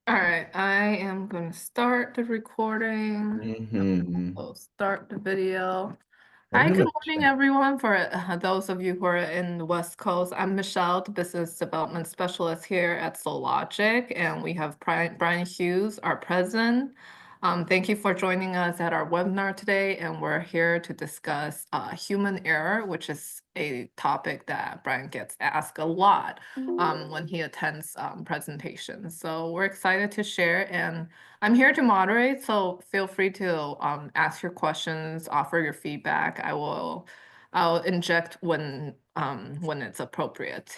All right, I am going to start the recording. Hmm. So start the video. Hi, Morning, good morning, Michelle. everyone. For those of you who are in the West Coast, I'm Michelle, the Business Development Specialist here at Sologic, and we have Brian Hughes, our president. Thank you for joining us at our webinar today, and we're here to discuss human error, which is a topic that Brian gets asked a lot when he attends presentations. So we're excited to share, and I'm here to moderate, so feel free to ask your questions, offer your feedback. I'll inject when it's appropriate.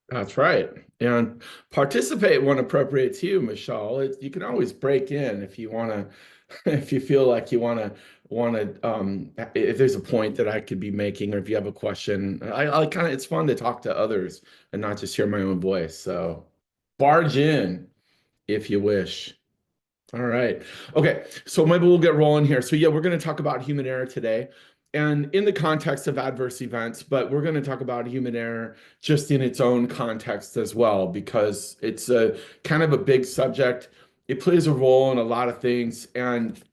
That's right. And participate when appropriate too, Michelle. You can always break in if you want to, if you feel like you want to, if there's a point that I could be making, or if you have a question. I kind of, it's fun to talk to others and not just hear my own voice. So barge in if you wish. All right. Okay. So maybe we'll get rolling here. So yeah, we're going to talk about human error today and in the context of adverse events, but we're going to talk about human error just in its own context as well, because it's a kind of a big subject. It plays a role in a lot of things. And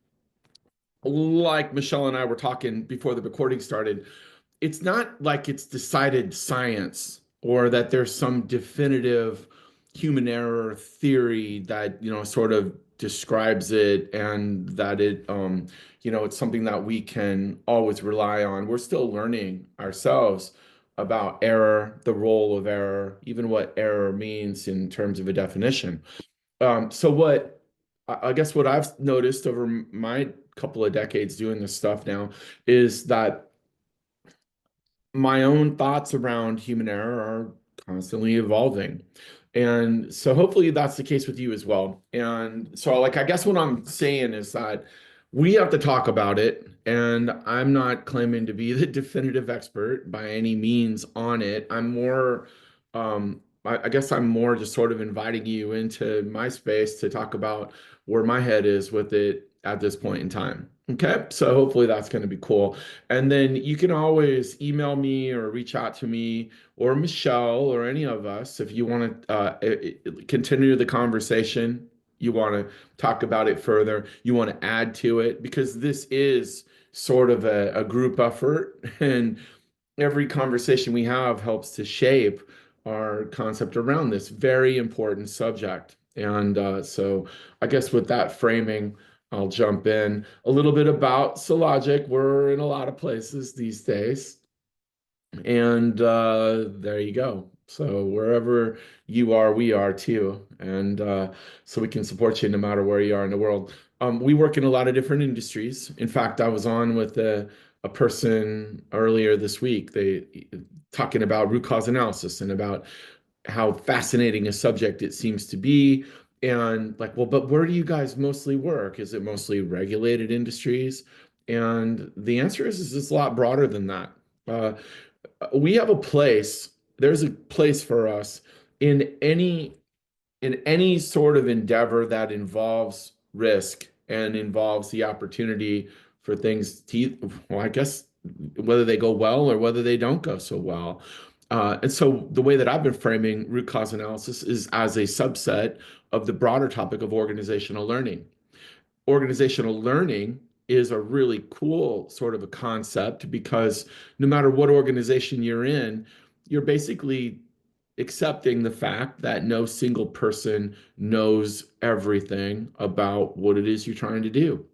like Michelle and I were talking before the recording started, it's not like it's decided science or that there's some definitive human error theory that sort of describes it and that it's something that we can always rely on. We're still learning ourselves about error, the role of error, even what error means in terms of a definition. So what I guess what I've noticed over my couple of decades doing this stuff now is that my own thoughts around human error are constantly evolving. And so hopefully that's the case with you as well. And so like I guess what I'm saying is that we have to talk about it. And I'm not claiming to be the definitive expert by any means on it. I'm more I guess I'm more just sort of inviting you into my space to talk about where my head is with it at this point in time. Okay, so hopefully that's going to be cool. And then you can always email me or reach out to me or Michelle or any of us if you want to continue the conversation. You want to talk about it further. You want to add to it because this is sort of a group effort, and every conversation we have helps to shape our concept around this very important subject. And so I guess with that framing, I'll jump in a little bit about Sologic. We're in a lot of places these days. And there you go. So wherever you are, we are too. And so we can support you no matter where you are in the world. We work in a lot of different industries. In fact, I was on with a person earlier this week. They talking about root cause analysis and about how fascinating a subject it seems to be. And like, well, but where do you guys mostly work? Is it mostly regulated industries? And the answer is it's a lot broader than that. Uh, we have a place, there's a place for us in any sort of endeavor that involves risk and involves the opportunity for things to, well, I guess whether they go well or whether they don't go so well. And so the way that I've been framing root cause analysis is as a subset of the broader topic of organizational learning. Organizational learning is a really cool sort of a concept because no matter what organization you're in, you're basically accepting the fact that no single person knows everything about what it is you're trying to do.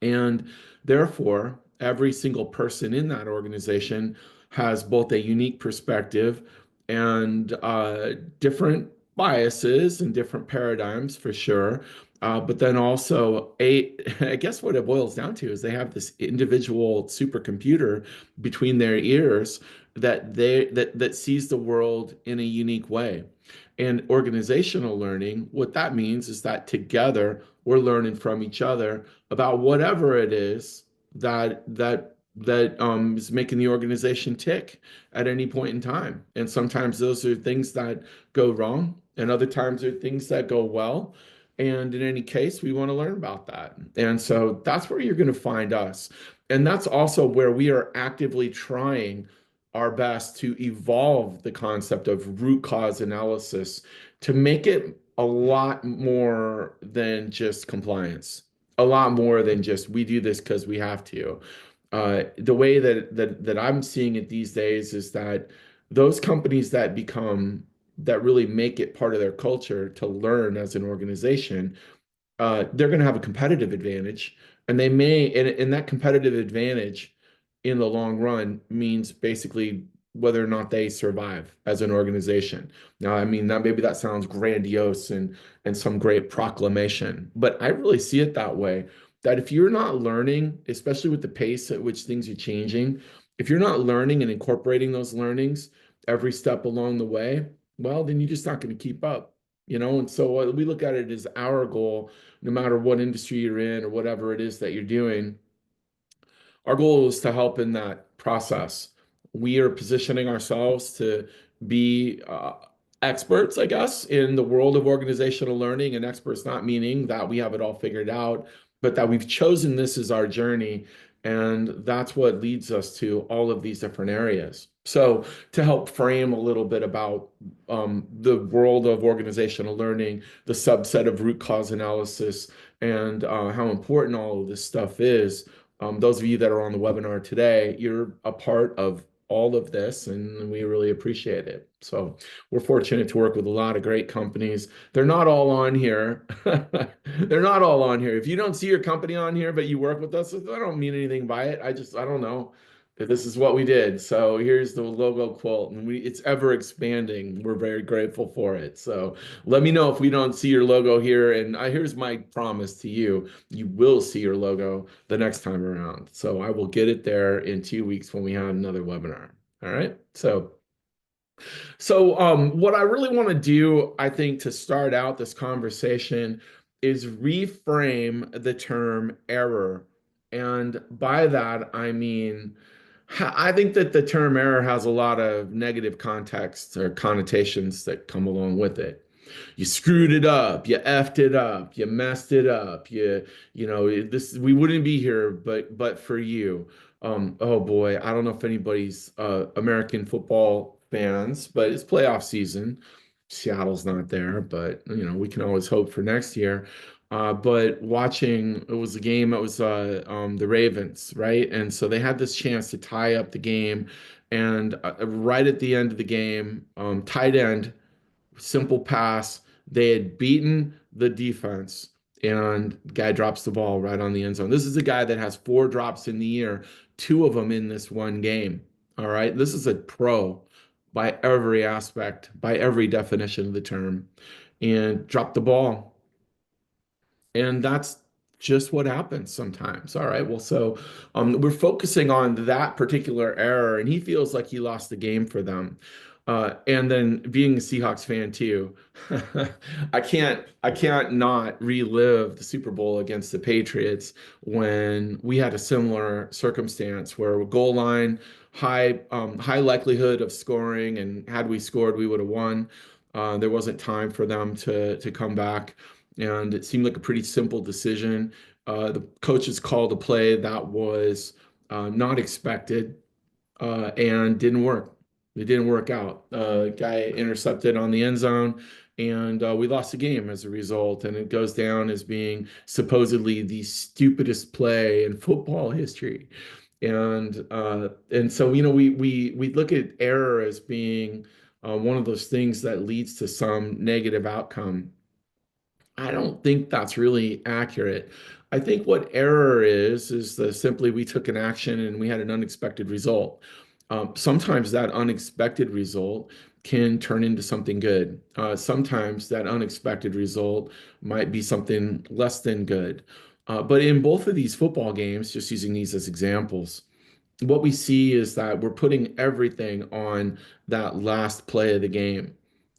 And therefore, every single person in that organization has both a unique perspective and different biases and different paradigms for sure. But then also, I guess what it boils down to is they have this individual supercomputer between their ears that sees the world in a unique way. And organizational learning, what that means is that together we're learning from each other about whatever it is that is making the organization tick at any point in time. And sometimes those are things that go wrong, and other times are things that go well. And in any case, we want to learn about that. And so that's where you're going to find us. And that's also where we are actively trying our best to evolve the concept of root cause analysis to make it a lot more than just compliance, a lot more than just we do this because we have to. The way that I'm seeing it these days is that those companies that really make it part of their culture to learn as an organization, they're going to have a competitive advantage, and they may, and that competitive advantage in the long run means basically whether or not they survive as an organization. Now, I mean, that maybe that sounds grandiose and some great proclamation, but I really see it that way. That if you're not learning, especially with the pace at which things are changing, if you're not learning and incorporating those learnings every step along the way, well, then you're just not going to keep up, you know? And so we look at it as our goal, no matter what industry you're in or whatever it is that you're doing. Our goal is to help in that process. We are positioning ourselves to be experts, I guess, in the world of organizational learning, and experts not meaning that we have it all figured out, but that we've chosen this as our journey. And that's what leads us to all of these different areas. So, to help frame a little bit about the world of organizational learning, the subset of root cause analysis, and how important all of this stuff is, those of you that are on the webinar today, you're a part of all of this, and we really appreciate it. So we're fortunate to work with a lot of great companies. They're not all on here. They're not all on here. If you don't see your company on here, but you work with us, I don't mean anything by it. I don't know. This is what we did. So here's the logo quote, and it's ever expanding. We're very grateful for it. So let me know if we don't see your logo here. And here's my promise to you: you will see your logo the next time around. So I will get it there in 2 weeks when we have another webinar. All right. So what I really want to do, I think, to start out this conversation is reframe the term error. And by that, I mean, I think that the term error has a lot of negative contexts or connotations that come along with it. You screwed it up, you effed it up, you messed it up, you know, this we wouldn't be here but for you. Oh boy, I don't know if anybody's American football fans, but it's playoff season. Seattle's not there, but you know, we can always hope for next year. But watching, it was a game, it was the Ravens, right? And so they had this chance to tie up the game, and right at the end of the game, tight end, simple pass. They had beaten the defense, and guy drops the ball right on the end zone. This is a guy that has 4 drops in the year, 2 of them in this one game. All right. This is a pro by every aspect, by every definition of the term, and dropped the ball. And that's just what happens sometimes. All right. Well, so we're focusing on that particular error, and he feels like he lost the game for them. And then being a Seahawks fan too, I can't not relive the Super Bowl against the Patriots when we had a similar circumstance where goal line, high likelihood of scoring, and had we scored, we would have won. There wasn't time for them to come back, and it seemed like a pretty simple decision. The coaches called a play that was not expected, and didn't work. It didn't work out. Guy intercepted on the end zone, and we lost the game as a result. And it goes down as being supposedly the stupidest play in football history. And so you know we look at error as being one of those things that leads to some negative outcome. I don't think that's really accurate. I think what error is the simply we took an action and we had an unexpected result. Sometimes that unexpected result can turn into something good. Sometimes that unexpected result might be something less than good. But in both of these football games, just using these as examples, what we see is that we're putting everything on that last play of the game.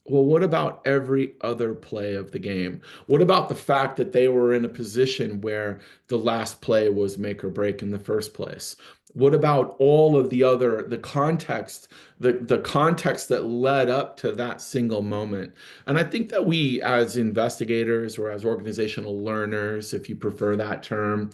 Well, what about every other play of the game? What about the fact that they were in a position where the last play was make or break in the first place? What about all of the context, the context that led up to that single moment? And I think that we, as investigators or as organizational learners, if you prefer that term,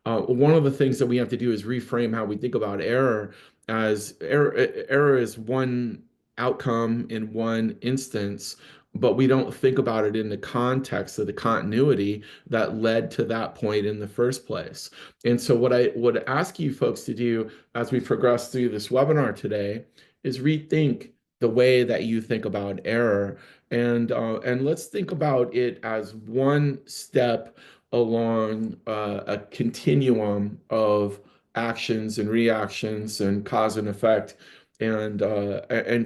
one of the things that we have to do is reframe how we think about error, as error is one outcome in one instance, but we don't think about it in the context of the continuity that led to that point in the first place. And so, what I would ask you folks to do as we progress through this webinar today is rethink the way that you think about error, and let's think about it as one step along a continuum of actions and reactions and cause and effect, and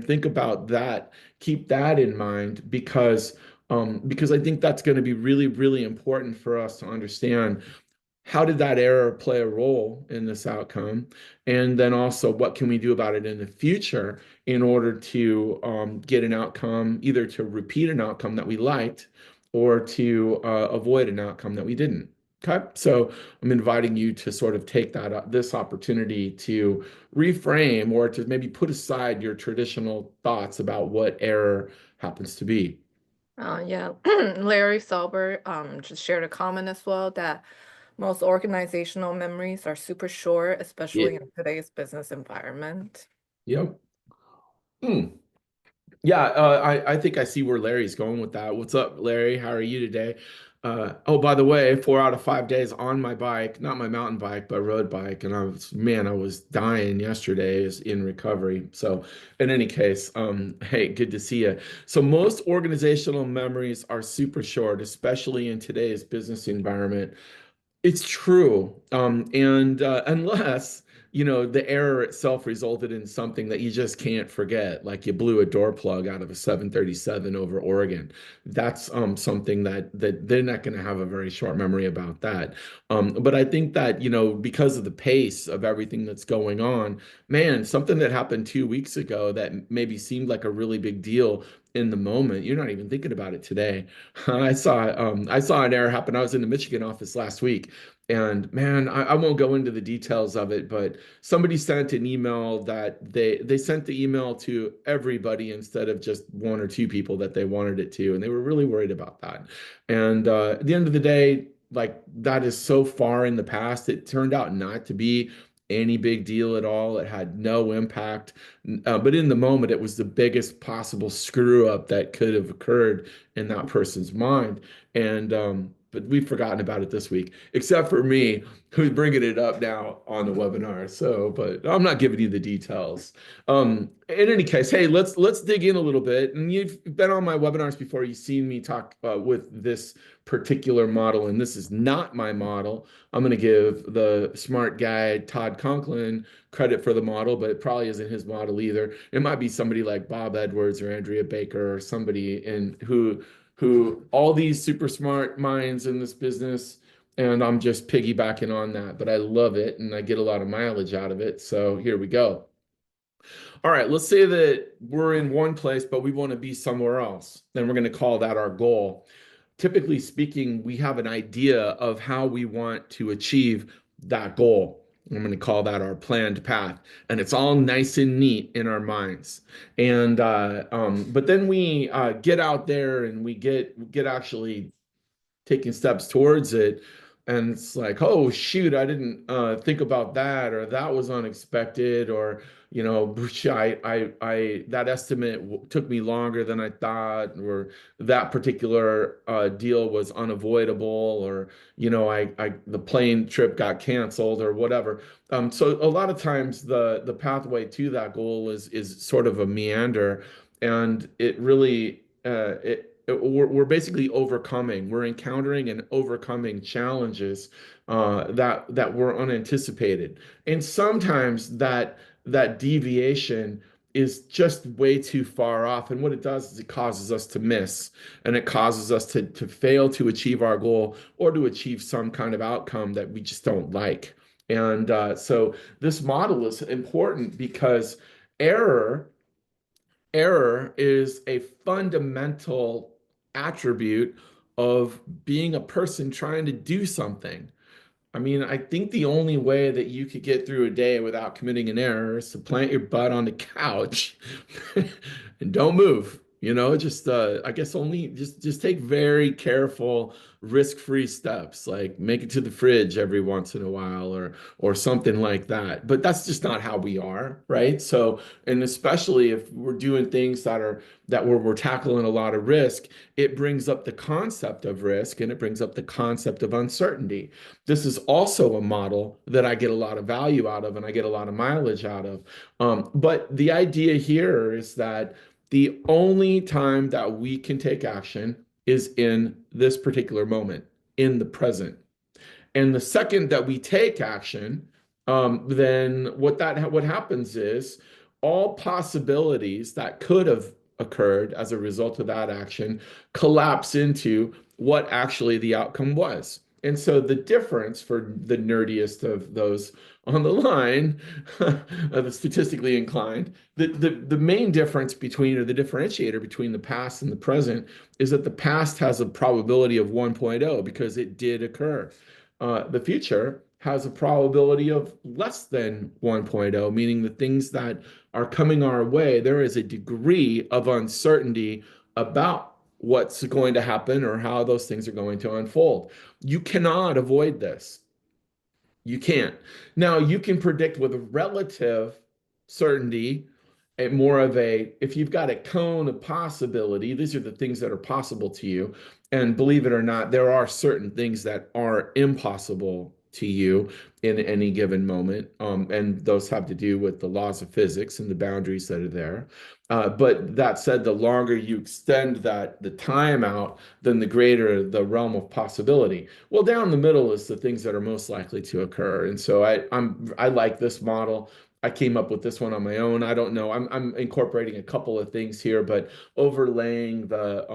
think about that. Keep that in mind, because I think that's going to be really, really important for us to understand how did that error play a role in this outcome? And then also, what can we do about it in the future in order to get an outcome, either to repeat an outcome that we liked or to avoid an outcome that we didn't? Okay, so I'm inviting you to sort of take this opportunity to reframe or to maybe put aside your traditional thoughts about what error happens to be. Yeah, Larry Sauber just shared a comment as well that most organizational memories are super short, Yeah. especially in today's business environment. Yep. Hmm. Yeah, I think I see where Larry's going with that. What's up, Larry? How are you today? Oh, by the way, 4 out of 5 days on my bike, not my mountain bike, but road bike, and I was dying yesterday is in recovery. So, in any case, hey, good to see you. So, most organizational memories are super short, especially in today's business environment. It's true. And unless, the error itself resulted in something that you just can't forget, like you blew a door plug out of a 737 over Oregon. That's something that they're not going to have a very short memory about that. But I think that, because of the pace of everything that's going on, man, something that happened 2 weeks ago that maybe seemed like a really big deal in the moment, you're not even thinking about it today. I saw an error happen. I was in the Michigan office last week, and man, I won't go into the details of it, but somebody sent an email that they sent the email to everybody instead of just one or two people that they wanted it to, and they were really worried about that. And at the end of the day, like, that is so far in the past, it turned out not to be any big deal at all. It had no impact, but in the moment, it was the biggest possible screw up that could have occurred in that person's mind. And but we've forgotten about it this week, except for me, who's bringing it up now on the webinar. So, but I'm not giving you the details. In any case, hey, let's dig in a little bit. And you've been on my webinars before. You've seen me talk with this particular model, and this is not my model. I'm going to give the smart guy Todd Conklin credit for the model, but it probably isn't his model either. It might be somebody like Bob Edwards or Andrea Baker or somebody in who all these super smart minds in this business, and I'm just piggybacking on that, but I love it and I get a lot of mileage out of it. So here we go. All right, let's say that we're in one place, but we want to be somewhere else. Then we're going to call that our goal. Typically speaking, we have an idea of how we want to achieve that goal. I'm going to call that our planned path, and it's all nice and neat in our minds. And but then we get out there and we get actually taking steps towards it, and it's like, oh shoot, I didn't think about that, or that was unexpected, or I that estimate took me longer than I thought, or that particular deal was unavoidable, or I the plane trip got canceled or whatever. So a lot of times the pathway to that goal is sort of a meander, and it really we're basically overcoming, we're encountering and overcoming challenges that were unanticipated. And sometimes that deviation is just way too far off. And what it does is it causes us to miss, and it causes us to fail to achieve our goal or to achieve some kind of outcome that we just don't like. And so this model is important because error error is a fundamental attribute of being a person trying to do something. I mean, I think the only way that you could get through a day without committing an error is to plant your butt on the couch and don't move. just I guess only just take very careful, risk-free steps, like make it to the fridge every once in a while or something like that. But that's just not how we are, right? So, and especially if we're doing things that we're tackling a lot of risk, it brings up the concept of risk and it brings up the concept of uncertainty. This is also a model that I get a lot of value out of and I get a lot of mileage out of. But the idea here is that the only time that we can take action is in this particular moment, in the present. And the second that we take action, then what happens is all possibilities that could have occurred as a result of that action collapse into what actually the outcome was. And so the difference for the nerdiest of those on the line, the statistically inclined, the main difference between, or the differentiator between the past and the present is that the past has a probability of 1.0 because it did occur. The future has a probability of less than 1.0, meaning the things that are coming our way, there is a degree of uncertainty about what's going to happen or how those things are going to unfold. You cannot avoid this. You can't. Now, you can predict with relative certainty, more of a, if you've got a cone of possibility, these are the things that are possible to you. And believe it or not, there are certain things that are impossible to you in any given moment. And those have to do with the laws of physics and the boundaries that are there. But that said, the longer you extend the time out, then the greater the realm of possibility. Well, down the middle is the things that are most likely to occur. And so I like this model. I came up with this one on my own. I don't know. I'm incorporating a couple of things here, but overlaying the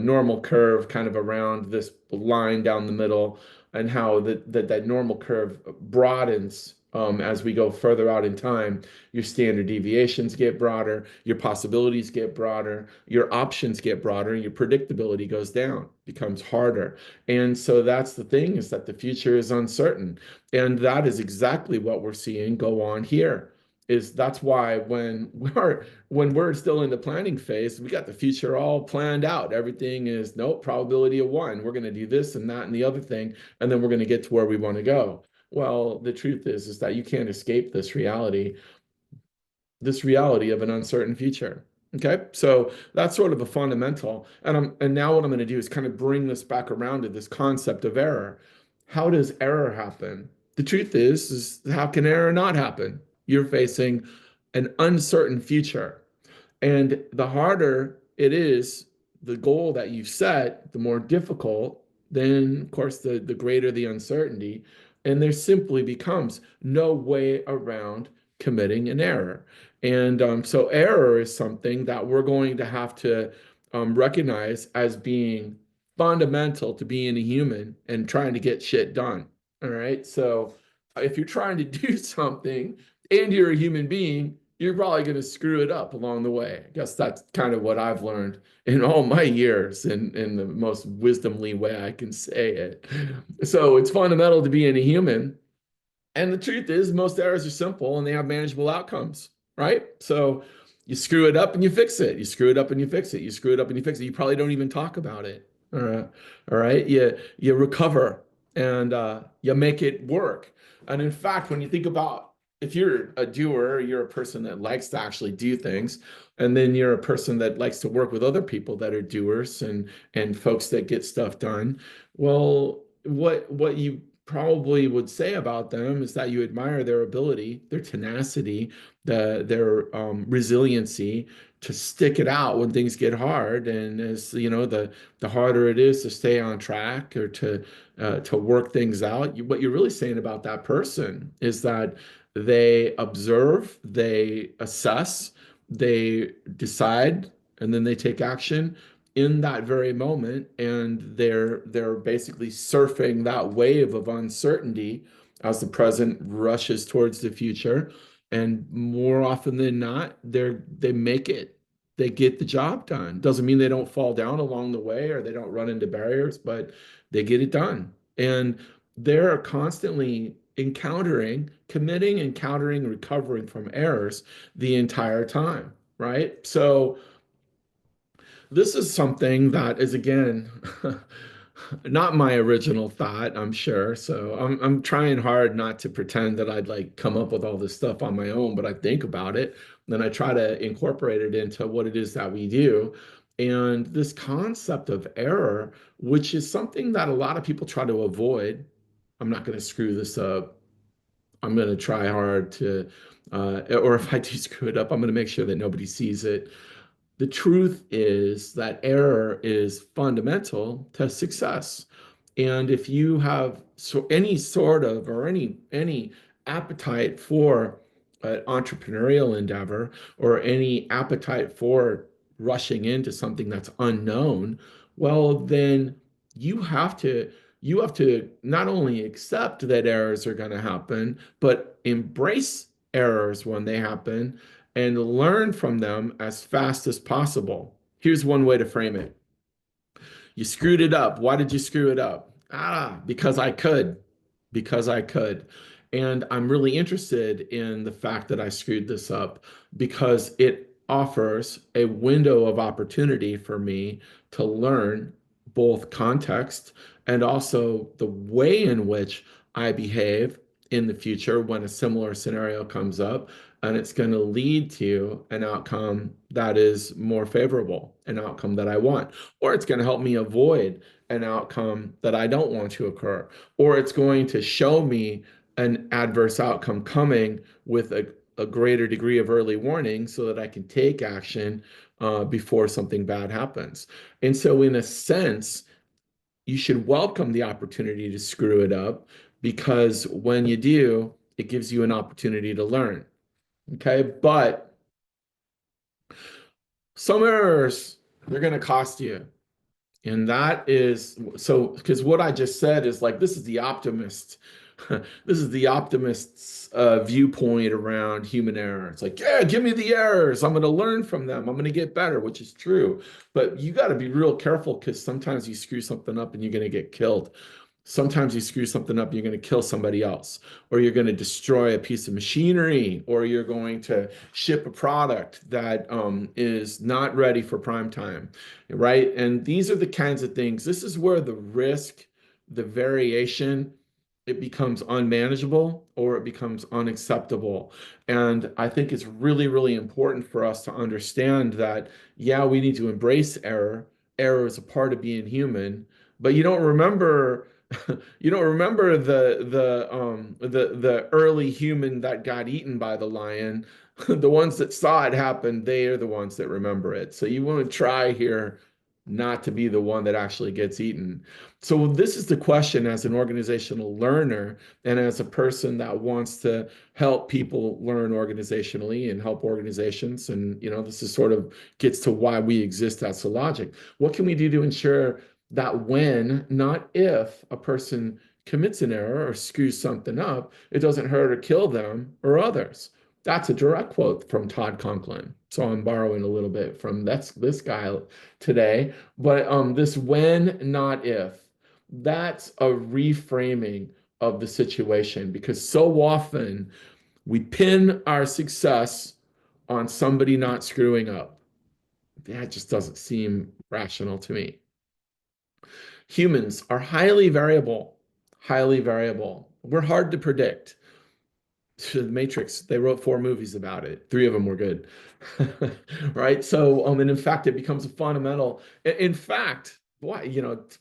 normal curve kind of around this line down the middle, and how that normal curve broadens as we go further out in time. Your standard deviations get broader, your possibilities get broader, your options get broader, and your predictability goes down, becomes harder. And so that's the thing, is that the future is uncertain. And that is exactly what we're seeing go on here. Is that's why when we're still in the planning phase, we got the future all planned out. Everything is nope, probability of one. We're going to do this and that and the other thing, and then we're going to get to where we want to go. Well, the truth is that you can't escape this reality of an uncertain future. Okay, so that's sort of a fundamental. And now what I'm going to do is kind of bring this back around to this concept of error. How does error happen? The truth is how can error not happen? You're facing an uncertain future. And the harder it is, the goal that you set, the more difficult, then of course the greater the uncertainty. And there simply becomes no way around committing an error. And so error is something that we're going to have to recognize as being fundamental to being a human and trying to get shit done. All right. So if you're trying to do something and you're a human being, you're probably going to screw it up along the way. I guess that's kind of what I've learned in all my years in the most wisdomly way I can say it. So it's fundamental to being a human. And the truth is, most errors are simple and they have manageable outcomes, right? So you screw it up and you fix it. You screw it up and you fix it. You screw it up and you fix it. You probably don't even talk about it. All right. All right. You recover and you make it work. And in fact, when you think about, if you're a doer, you're a person that likes to actually do things, and then you're a person that likes to work with other people that are doers and folks that get stuff done. Well, what you probably would say about them is that you admire their ability, their tenacity, their resiliency to stick it out when things get hard. And as you know, the harder it is to stay on track or to work things out, what you're really saying about that person is that they observe, they assess, they decide, and then they take action in that very moment, and they're basically surfing that wave of uncertainty as the present rushes towards the future. And more often than not, they make it. They get the job done. Doesn't mean they don't fall down along the way or they don't run into barriers, but they get it done. And they're constantly encountering, committing, encountering, recovering from errors the entire time. right? So this is something that is, again, not my original thought, I'm sure. So I'm trying hard not to pretend that I'd like come up with all this stuff on my own, but I think about it, then I try to incorporate it into what it is that we do. And this concept of error, which is something that a lot of people try to avoid. I'm not going to screw this up. I'm going to try hard to, or if I do screw it up, I'm going to make sure that nobody sees it. The truth is that error is fundamental to success. And if you have any sort of or any appetite for an entrepreneurial endeavor or any appetite for rushing into something that's unknown, well, then you have to you have to not only accept that errors are going to happen, but embrace errors when they happen and learn from them as fast as possible. Here's one way to frame it. You screwed it up. Why did you screw it up? Because I could. Because I could. And I'm really interested in the fact that I screwed this up because it offers a window of opportunity for me to learn both context and also the way in which I behave in the future when a similar scenario comes up. And it's going to lead to an outcome that is more favorable, an outcome that I want, or it's going to help me avoid an outcome that I don't want to occur, or it's going to show me an adverse outcome coming with a greater degree of early warning so that I can take action before something bad happens. And so, in a sense, you should welcome the opportunity to screw it up because when you do, it gives you an opportunity to learn. Okay. But some errors, they're going to cost you. And that is so, because what I just said is like, this is the optimist. This is the optimist's viewpoint around human error. It's like, yeah, give me the errors. I'm going to learn from them. I'm going to get better, which is true. But you got to be real careful because sometimes you screw something up and you're going to get killed. Sometimes you screw something up, you're going to kill somebody else, or you're going to destroy a piece of machinery, or you're going to ship a product that is not ready for prime time, right? And these are the kinds of things. This is where the risk, the variation, it becomes unmanageable or it becomes unacceptable. And I think it's really, really important for us to understand that, yeah, we need to embrace error. Error is a part of being human, but you don't remember the early human that got eaten by the lion. The ones that saw it happen, they are the ones that remember it. So you want to try here not to be the one that actually gets eaten. So this is the question as an organizational learner and as a person that wants to help people learn organizationally and help organizations. And this is sort of gets to why we exist at Sologic. What can we do to ensure that when, not if, a person commits an error or screws something up, it doesn't hurt or kill them or others? That's a direct quote from Todd Conklin. So I'm borrowing a little bit from this guy today. But this when, not if, that's a reframing of the situation because so often we pin our success on somebody not screwing up. That just doesn't seem rational to me. Humans are highly variable, highly variable. We're hard to predict. The Matrix, they wrote 4 movies about it. 3 of them were good. Right? So, and in fact, it becomes a fundamental. In fact, boy,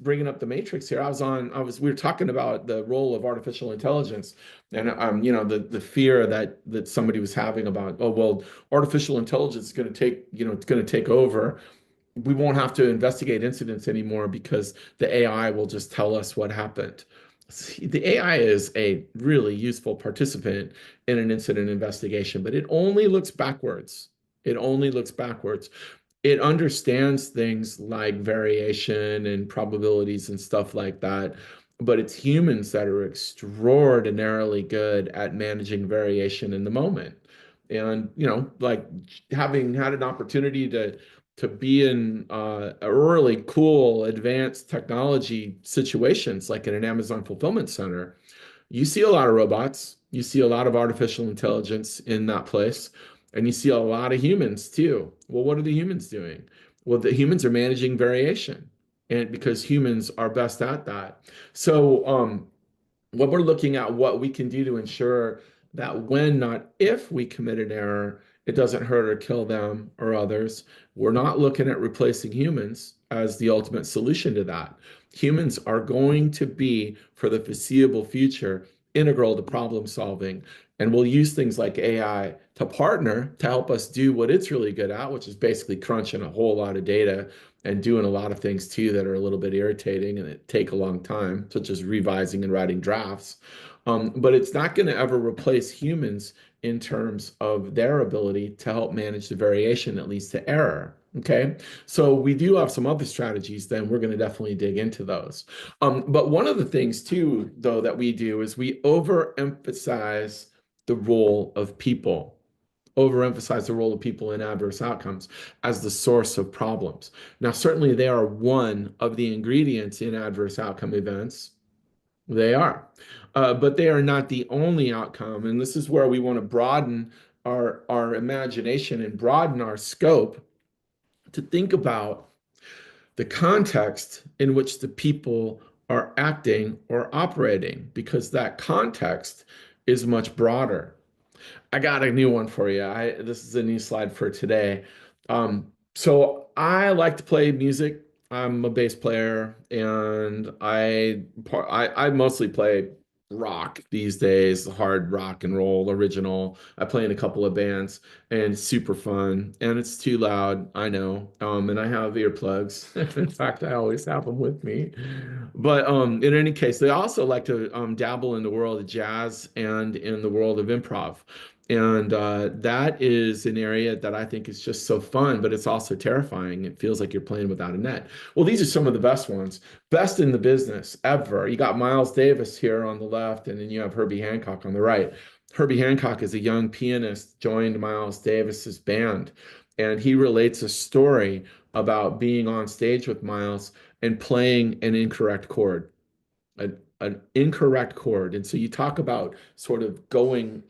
bringing up the Matrix here, we were talking about the role of artificial intelligence and, the fear that somebody was having about, oh, well, artificial intelligence is going to take, it's going to take over. We won't have to investigate incidents anymore because the AI will just tell us what happened. See, the AI is a really useful participant in an incident investigation, but it only looks backwards. It only looks backwards. It understands things like variation and probabilities and stuff like that, but it's humans that are extraordinarily good at managing variation in the moment. And, like having had an opportunity to be in really cool advanced technology situations like in an Amazon fulfillment center, you see a lot of robots, you see a lot of artificial intelligence in that place. And you see a lot of humans too. Well, what are the humans doing? Well, the humans are managing variation, and because humans are best at that. So, when we're looking at what we can do to ensure that when, not if we commit an error, it doesn't hurt or kill them or others, we're not looking at replacing humans as the ultimate solution to that. Humans are going to be, for the foreseeable future, integral to problem solving. And we'll use things like AI to partner to help us do what it's really good at, which is basically crunching a whole lot of data and doing a lot of things too that are a little bit irritating and that take a long time, such as revising and writing drafts. But it's not going to ever replace humans in terms of their ability to help manage the variation that leads to error. Okay, so we do have some other strategies, then we're going to definitely dig into those. But one of the things too, though, that we do is we overemphasize the role of people, overemphasize the role of people in adverse outcomes as the source of problems. Now, certainly they are one of the ingredients in adverse outcome events. They are, but they are not the only outcome. And this is where we want to broaden our imagination and broaden our scope to think about the context in which the people are acting or operating, because that context is much broader. I got a new one for you. This is a new slide for today. So I like to play music. I'm a bass player, and I mostly play rock these days, hard rock and roll, original. I play in a couple of bands, and it's super fun. And it's too loud, I know. And I have earplugs. In fact, I always have them with me. But in any case, they also like to dabble in the world of jazz and in the world of improv. And that is an area that I think is just so fun, but it's also terrifying. It feels like you're playing without a net. Well, these are some of the best ones, best in the business ever. You got Miles Davis here on the left, and then you have Herbie Hancock on the right. Herbie Hancock is a young pianist, joined Miles Davis's band, and he relates a story about being on stage with Miles and playing an incorrect chord. An incorrect chord. And so you talk about sort of going,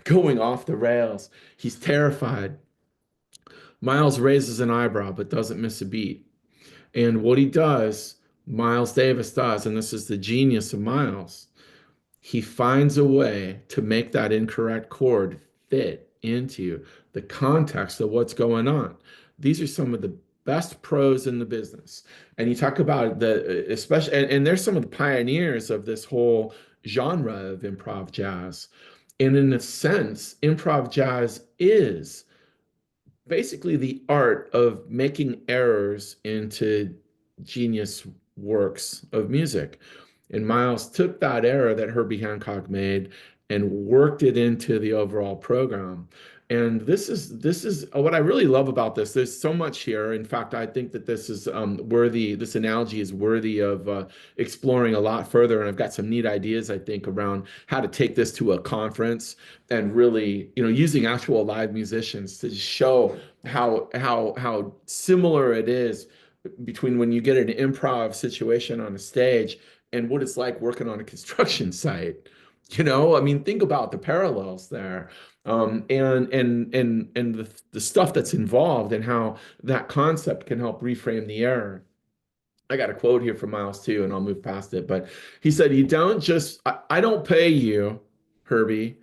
going off the rails. He's terrified. Miles raises an eyebrow but doesn't miss a beat. And what he does, Miles Davis does, and this is the genius of Miles, he finds a way to make that incorrect chord fit into the context of what's going on. These are some of the best pros in the business. And you talk about the, especially, and there's some of the pioneers of this whole genre of improv jazz. And in a sense, improv jazz is basically the art of making errors into genius works of music. And Miles took that error that Herbie Hancock made and worked it into the overall program. And this is what I really love about this. There's so much here. In fact, I think that this is worthy. This analogy is worthy of exploring a lot further. And I've got some neat ideas, I think, around how to take this to a conference and really, using actual live musicians to show how similar it is between when you get an improv situation on a stage and what it's like working on a construction site. I mean, think about the parallels there, and the stuff that's involved and how that concept can help reframe the error. I got a quote here from Miles too, and I'll move past it. But he said, "You don't just I don't pay you, Herbie,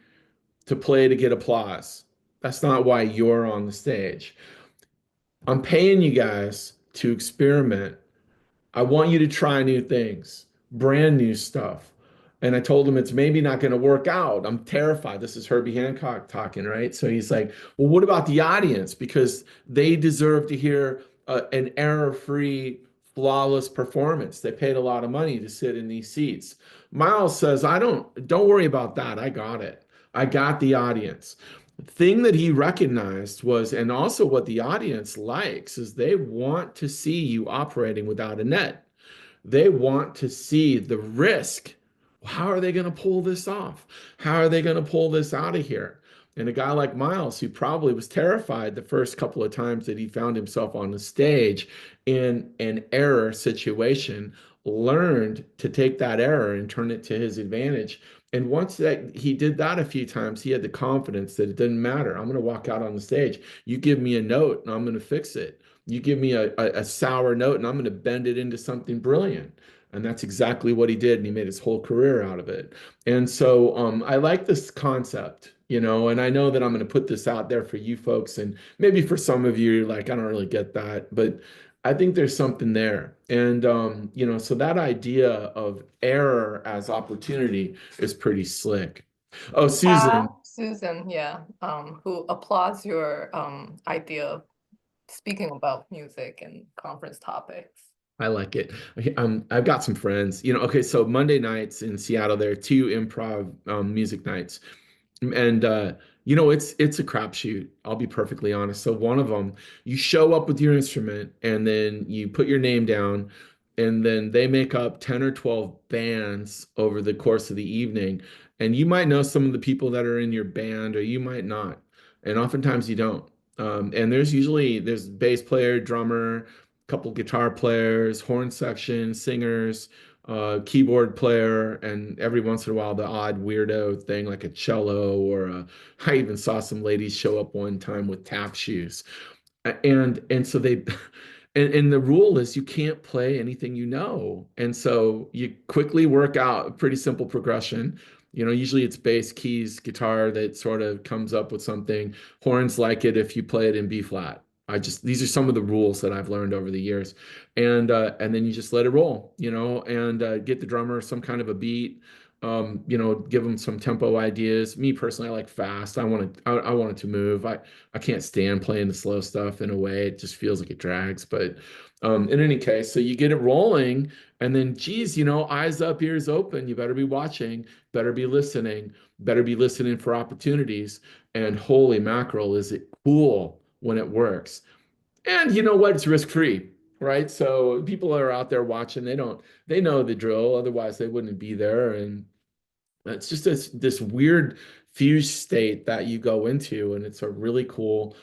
to play to get applause. That's not why you're on the stage. I'm paying you guys to experiment. I want you to try new things, brand new stuff." And I told him it's maybe not going to work out. I'm terrified. This is Herbie Hancock talking, right? So he's like, well, what about the audience? Because they deserve to hear an error-free, flawless performance. They paid a lot of money to sit in these seats. Miles says, don't worry about that. I got it. I got the audience. The thing that he recognized was, and also what the audience likes, is they want to see you operating without a net. They want to see the risk. How are they going to pull this off? How are they going to pull this out of here? And a guy like Miles, who probably was terrified the first couple of times that he found himself on the stage in an error situation, learned to take that error and turn it to his advantage And once that he did that a few times, he had the confidence that it didn't matter. I'm going to walk out on the stage. You give me a note and I'm going to fix it. You give me a sour note and I'm going to bend it into something brilliant. And that's exactly what he did. And he made his whole career out of it. And so I like this concept, and I know that I'm going to put this out there for you folks. And maybe for some of you, like, I don't really get that. But I think there's something there. And, so that idea of error as opportunity is pretty slick. Oh, Susan, Susan, yeah, who applauds your idea of speaking about music and conference topics. I like it. I've got some friends, okay, so Monday nights in Seattle, there are two improv music nights. And it's a crapshoot. I'll be perfectly honest. So one of them, you show up with your instrument and then you put your name down, and then they make up 10 or 12 bands over the course of the evening. And you might know some of the people that are in your band, or you might not. And oftentimes you don't. And there's bass player, drummer, couple guitar players, horn section, singers, keyboard player, and every once in a while the odd weirdo thing like a cello I even saw some ladies show up one time with tap shoes. And so they and the rule is you can't play anything you know. And so you quickly work out a pretty simple progression. Usually it's bass, keys, guitar that sort of comes up with something. Horns like it if you play it in B flat. These are some of the rules that I've learned over the years. And then you just let it roll, and get the drummer some kind of a beat. Give them some tempo ideas. Me personally, I like fast. I want it to move. I can't stand playing the slow stuff in a way. It just feels like it drags. But in any case, so you get it rolling, and then, geez, eyes up, ears open. You better be watching, better be listening for opportunities. And holy mackerel, is it cool when it works? And you know what? It's risk-free, right? So people are out there watching. They know the drill. Otherwise, they wouldn't be there. And it's just this weird fused state that you go into, and it's a really cool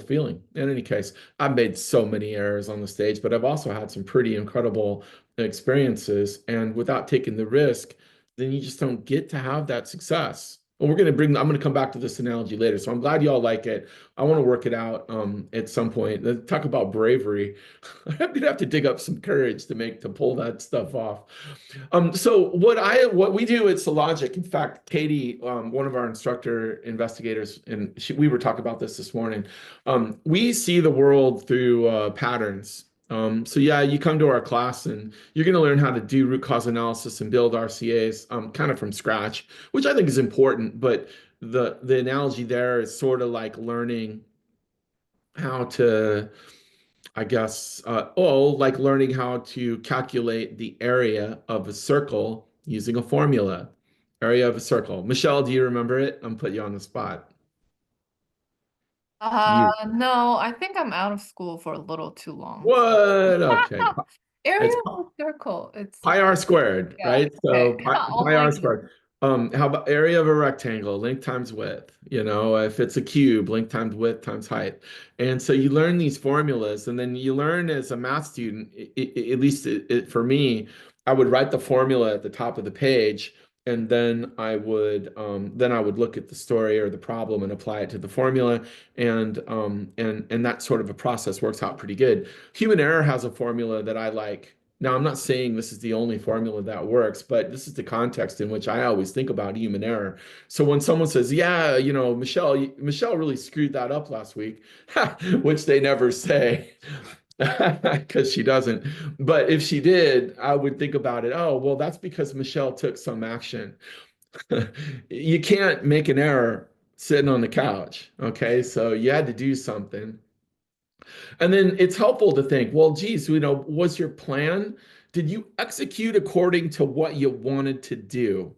feeling. In any case, I've made so many errors on the stage, but I've also had some pretty incredible experiences. And without taking the risk, then you just don't get to have that success. And I'm going to come back to this analogy later. So I'm glad you all like it. I want to work it out at some point. Talk about bravery. I'm going to have to dig up some courage to pull that stuff off. So what we do at Sologic, in fact, Katie, one of our instructor investigators, and we were talking about this morning. We see the world through patterns. So yeah, you come to our class and you're going to learn how to do root cause analysis and build RCAs, kind of from scratch, which I think is important. But the analogy there is sort of like learning how to, I guess, like learning how to calculate the area of a circle using a formula. Area of a circle. Michelle, do you remember it? I'm putting you on the spot. You No, I think I'm out of school for a little too long. what? Okay. Area It's of a circle. It's pi r squared, yeah. right? Okay. So Oh pi my r goodness. squared. How about area of a rectangle, length times width? If it's a cube, length times width times height. And so you learn these formulas, and then you learn as a math student, at least for me, I would write the formula at the top of the page, and then I would look at the story or the problem and apply it to the formula, and that sort of a process works out pretty good. Human error has a formula that I like. Now, I'm not saying this is the only formula that works, but this is the context in which I always think about human error. So when someone says, "Yeah, Michelle really screwed that up last week," which they never say because she doesn't. But if she did, I would think about it. Oh, well, that's because Michelle took some action. You can't make an error sitting on the couch. Okay, so you had to do something. And then it's helpful to think, well, geez, was your plan? Did you execute according to what you wanted to do?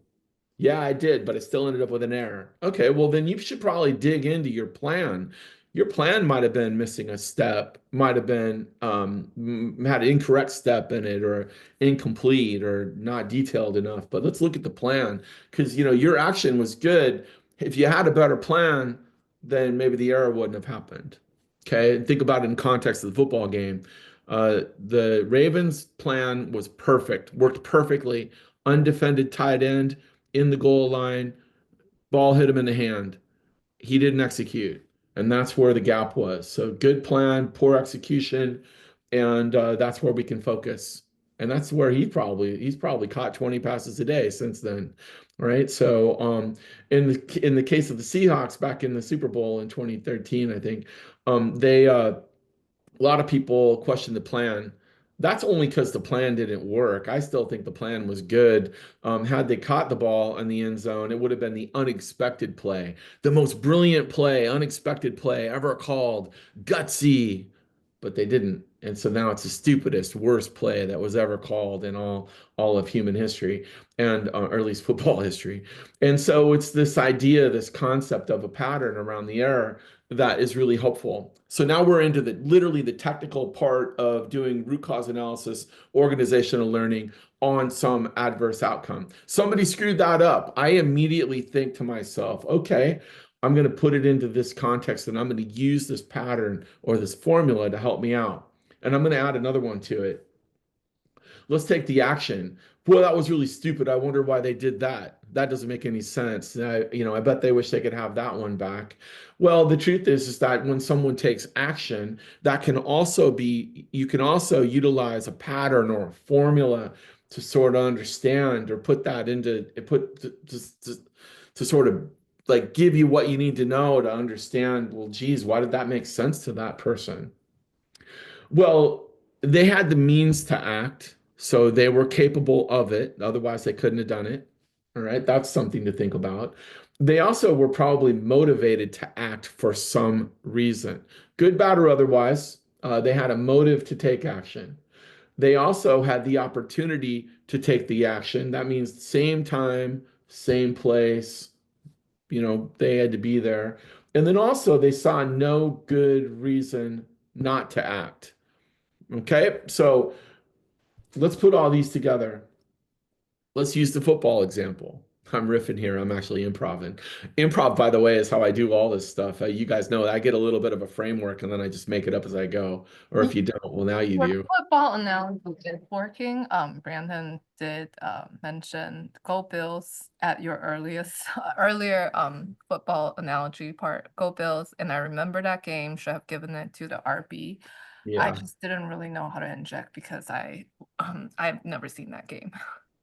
Yeah, I did, but I still ended up with an error. Okay, well, then you should probably dig into your plan. Your plan might have been missing a step, might have been had an incorrect step in it, or incomplete, or not detailed enough. But let's look at the plan, because your action was good. If you had a better plan, then maybe the error wouldn't have happened. Okay, and think about it in context of the football game. The Ravens' plan was perfect, worked perfectly, undefended tight end. in the goal line, ball hit him in the hand. He didn't execute. And that's where the gap was. So good plan, poor execution, and that's where we can focus. And that's where he's probably caught 20 passes a day since then, right? So in the case of the Seahawks back in the Super Bowl in 2013, I think they a lot of people question the plan. That's only because the plan didn't work. I still think the plan was good. Had they caught the ball in the end zone, it would have been the unexpected play, the most brilliant play, unexpected play ever called, gutsy, but they didn't. And so now it's the stupidest, worst play that was ever called in all of human history, and or at least football history. And so it's this idea, this concept of a pattern around the error that is really helpful. So now we're into the literally the technical part of doing root cause analysis, organizational learning on some adverse outcome. Somebody screwed that up. I immediately think to myself, okay, I'm going to put it into this context and I'm going to use this pattern or this formula to help me out. And I'm going to add another one to it. Let's take the action. Boy, that was really stupid. I wonder why they did that. That doesn't make any sense. I bet they wish they could have that one back. Well, the truth is that when someone takes action, that can also be, you can also utilize a pattern or a formula to sort of understand or put that into, to sort of like give you what you need to know to understand, well, geez, why did that make sense to that person? Well, they had the means to act, so they were capable of it. Otherwise, they couldn't have done it. All right, that's something to think about. They also were probably motivated to act for some reason, good, bad, or otherwise. They had a motive to take action. They also had the opportunity to take the action. That means same time, same place. They had to be there. And then also, they saw no good reason not to act. Okay, so let's put all these together. Let's use the football example. I'm riffing here. I'm actually improving. Improv, by the way, is how I do all this stuff. You guys know that I get a little bit of a framework and then I just make it up as I go. Or if you don't, well, now you Your do. football analogy is working. Brandon did mention Go Bills at your earlier football analogy part. Go Bills, and I remember that game. Should have given it to the RB. I Yeah. just didn't really know how to inject because I've never seen that game.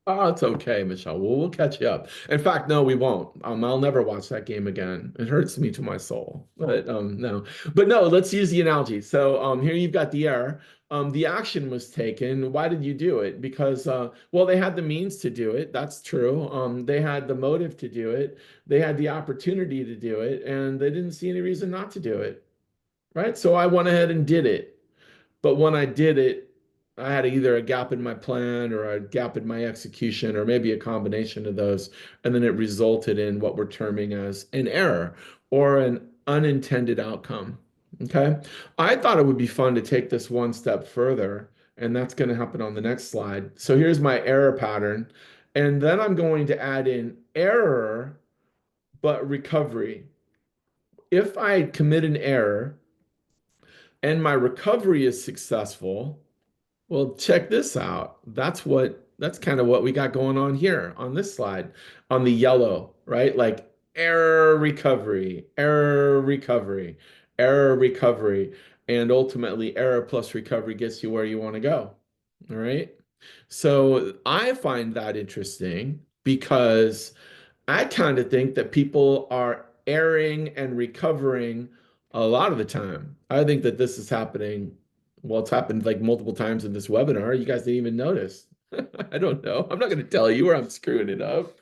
Oh, it's okay, Michelle. We'll catch you up. In fact, no, we won't. I'll never watch that game again. It hurts me to my soul. But no. But no, let's use the analogy. So here you've got the error. The action was taken. Why did you do it? Because well, they had the means to do it. That's true. They had the motive to do it. They had the opportunity to do it, and they didn't see any reason not to do it. Right? So I went ahead and did it. But when I did it, I had either a gap in my plan or a gap in my execution, or maybe a combination of those. And then it resulted in what we're terming as an error or an unintended outcome. Okay. I thought it would be fun to take this one step further, and that's going to happen on the next slide. So here's my error pattern. And then I'm going to add in error, but recovery. If I commit an error and my recovery is successful, well, check this out. That's kind of what we got going on here on this slide on the yellow, right? Like error recovery, error recovery, error recovery, and ultimately error plus recovery gets you where you want to go. All right. So I find that interesting because I kind of think that people are erring and recovering a lot of the time. I think that this is happening. Well, it's happened like multiple times in this webinar. You guys didn't even notice. I don't know. I'm not going to tell you where I'm screwing it up.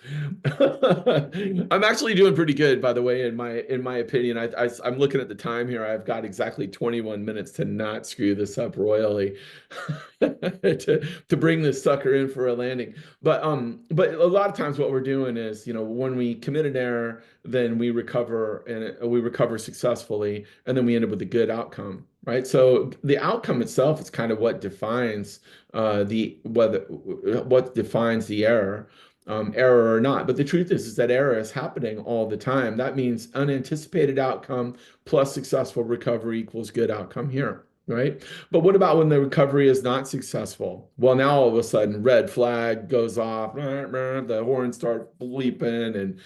I'm actually doing pretty good, by the way, in my opinion. I'm looking at the time here. I've got exactly 21 minutes to not screw this up royally, to bring this sucker in for a landing. But a lot of times what we're doing is, when we commit an error, then we recover, and we recover successfully, and then we end up with a good outcome, right? So the outcome itself is kind of what defines what defines the error, error or not. But the truth is that error is happening all the time. That means unanticipated outcome plus successful recovery equals good outcome here. right? But what about when the recovery is not successful? Well, now all of a sudden, red flag goes off, the horns start bleeping, and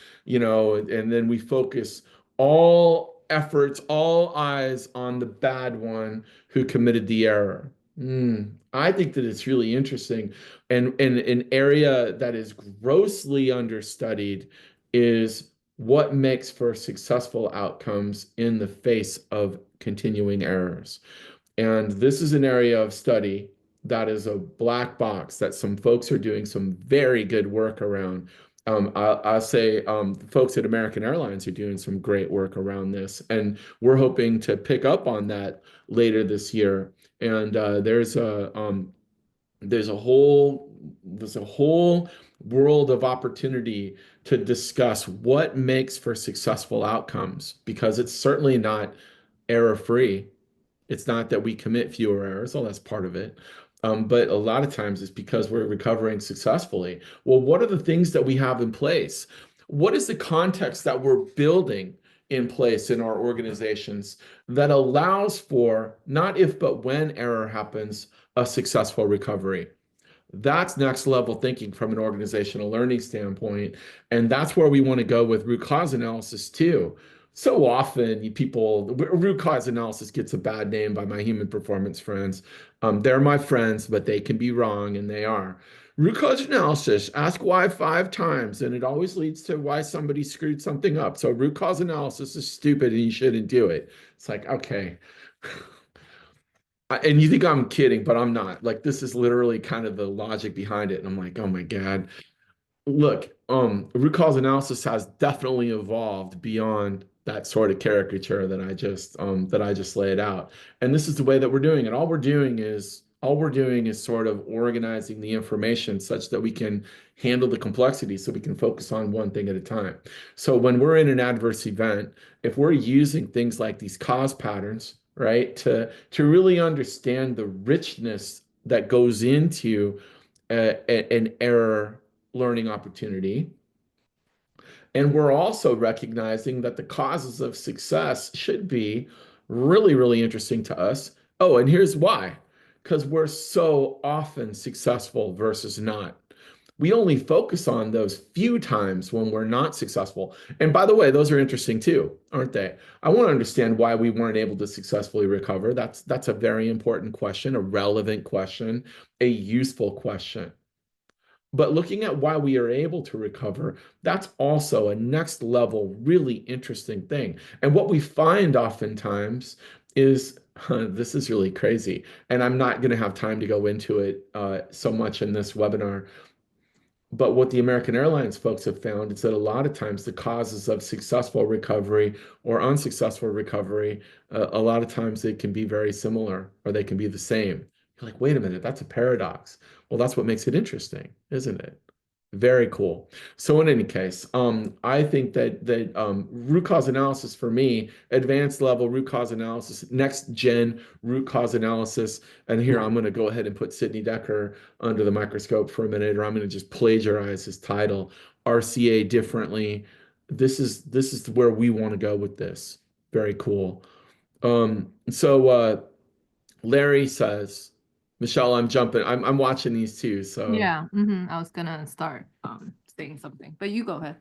and then we focus all efforts, all eyes on the bad one who committed the error. I think that it's really interesting, and an area that is grossly understudied is what makes for successful outcomes in the face of continuing errors. And this is an area of study that is a black box that some folks are doing some very good work around. I'll say folks at American Airlines are doing some great work around this, and we're hoping to pick up on that later this year. And there's a whole world of opportunity to discuss what makes for successful outcomes, because it's certainly not error free. It's not that we commit fewer errors, oh, that's part of it. But a lot of times it's because we're recovering successfully. Well, what are the things that we have in place? What is the context that we're building in place in our organizations that allows for not if but when error happens, a successful recovery? That's next level thinking from an organizational learning standpoint. And that's where we want to go with root cause analysis too. So often, root cause analysis gets a bad name by my human performance friends. They're my friends, but they can be wrong, and they are. Root cause analysis, ask why 5 times, and it always leads to why somebody screwed something up. So root cause analysis is stupid and you shouldn't do it. It's like, okay. And you think I'm kidding, but I'm not. Like, this is literally kind of the logic behind it. And I'm like, oh my God. Look, root cause analysis has definitely evolved beyond that sort of caricature that I just laid out. And this is the way that we're doing it. All we're doing is sort of organizing the information such that we can handle the complexity so we can focus on one thing at a time. So when we're in an adverse event, if we're using things like these cause patterns, right, to really understand the richness that goes into an error learning opportunity. And we're also recognizing that the causes of success should be really, really interesting to us. Oh, and here's why. Because we're so often successful versus not. We only focus on those few times when we're not successful. And by the way, those are interesting too, aren't they? I want to understand why we weren't able to successfully recover. That's a very important question, a relevant question, a useful question. But looking at why we are able to recover, that's also a next level, really interesting thing. And what we find oftentimes is this is really crazy. And I'm not going to have time to go into it so much in this webinar. But what the American Airlines folks have found is that a lot of times the causes of successful recovery or unsuccessful recovery, a lot of times they can be very similar or they can be the same. You're like, wait a minute, that's a paradox. Well, that's what makes it interesting, isn't it? Very cool. So in any case, I think that root cause analysis for me, advanced level root cause analysis, next gen root cause analysis, and here I'm going to go ahead and put Sidney Dekker under the microscope for a minute, or I'm going to just plagiarize his title, RCA differently. This is where we want to go with this. Very cool. So Larry says, Michelle, I'm jumping. I'm watching these too. So. Yeah, I was gonna start saying something, but you go ahead.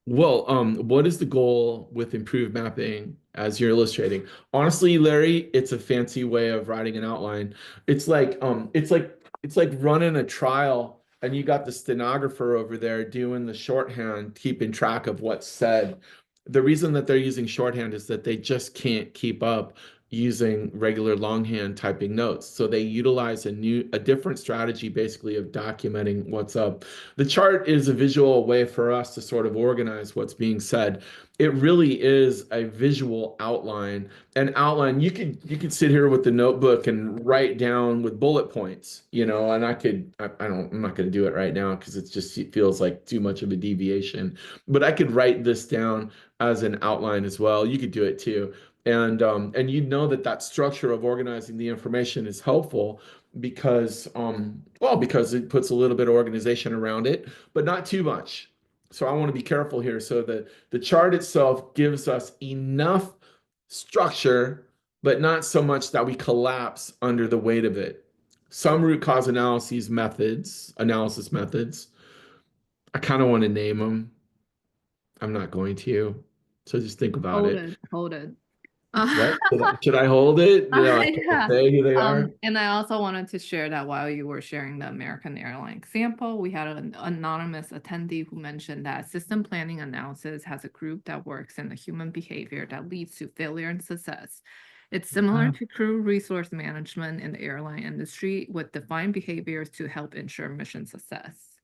Well, what is the goal with improved mapping as you're illustrating? Honestly, Larry, it's a fancy way of writing an outline. It's like running a trial and you got the stenographer over there doing the shorthand, keeping track of what's said. The reason that they're using shorthand is that they just can't keep up using regular longhand typing notes. So they utilize a different strategy basically of documenting what's up. The chart is a visual way for us to sort of organize what's being said. It really is a visual outline. An outline, you could sit here with the notebook and write down with bullet points, and I'm not going to do it right now because it feels like too much of a deviation. But I could write this down as an outline as well. You could do it too. And you know that structure of organizing the information is helpful because because it puts a little bit of organization around it, but not too much. So I want to be careful here. So the chart itself gives us enough structure but not so much that we collapse under the weight of it. Some root cause analysis methods, I kind of want to name them. I'm not going to. So just think about Hold it. it, hold it. What? Should I hold it? You know, I can't Yeah. say who they are. And I also wanted to share that while you were sharing the American airline example, we had an anonymous attendee who mentioned that system planning analysis has a group that works in the human behavior that leads to failure and success. It's similar Wow. to crew resource management in the airline industry with defined behaviors to help ensure mission success.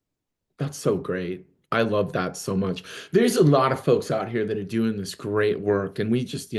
That's so great. I love that so much. There's a lot of folks out here that are doing this great work, and we just,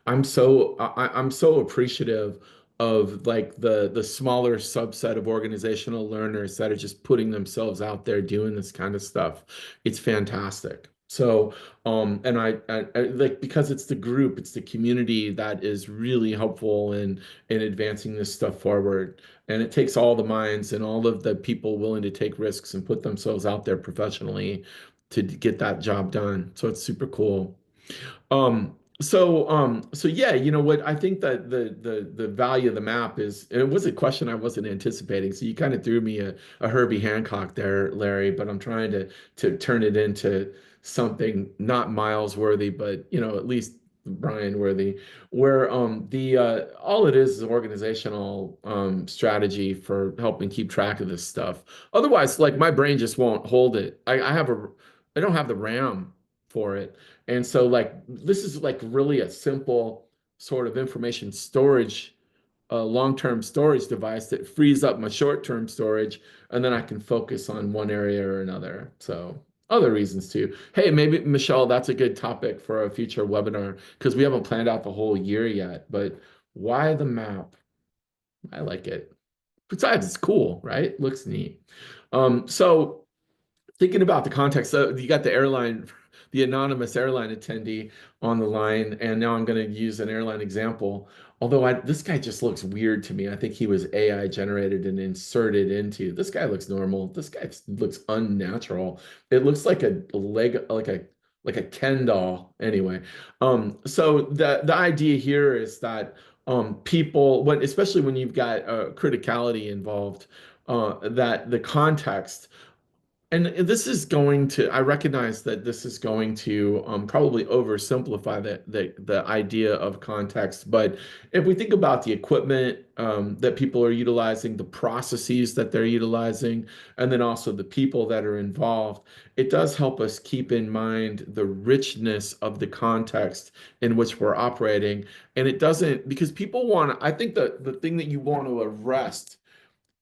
I'm so appreciative of like the smaller subset of organizational learners that are just putting themselves out there doing this kind of stuff. It's fantastic. So, and I like because it's the group, it's the community that is really helpful in advancing this stuff forward. And it takes all the minds and all of the people willing to take risks and put themselves out there professionally to get that job done. So it's super cool. So yeah, you know what? I think that the value of the map is, and it was a question I wasn't anticipating. So you kind of threw me a Herbie Hancock there, Larry, but I'm trying to turn it into something not Miles worthy, but at least Brian worthy, where the all it is organizational strategy for helping keep track of this stuff. Otherwise, like my brain just won't hold it. I don't have the RAM for it. And so like this is like really a simple sort of information storage, long-term storage device that frees up my short-term storage, and then I can focus on one area or another. So other reasons too. Hey, maybe Michelle, that's a good topic for a future webinar because we haven't planned out the whole year yet. But why the map? I like it. Besides, it's cool, right? Looks neat. So thinking about the context, so you got the airline, the anonymous airline attendee on the line, and now I'm going to use an airline example. Although this guy just looks weird to me. I think he was AI generated and inserted into. This guy looks normal. This guy looks unnatural. It looks like a leg, like a Ken doll. Anyway, so the idea here is that people, especially when you've got criticality involved, that the context. And this is going to, I recognize that this is going to probably oversimplify the idea of context. But if we think about the equipment that people are utilizing, the processes that they're utilizing, and then also the people that are involved, it does help us keep in mind the richness of the context in which we're operating. And it doesn't, because people want, I think the thing that you want to arrest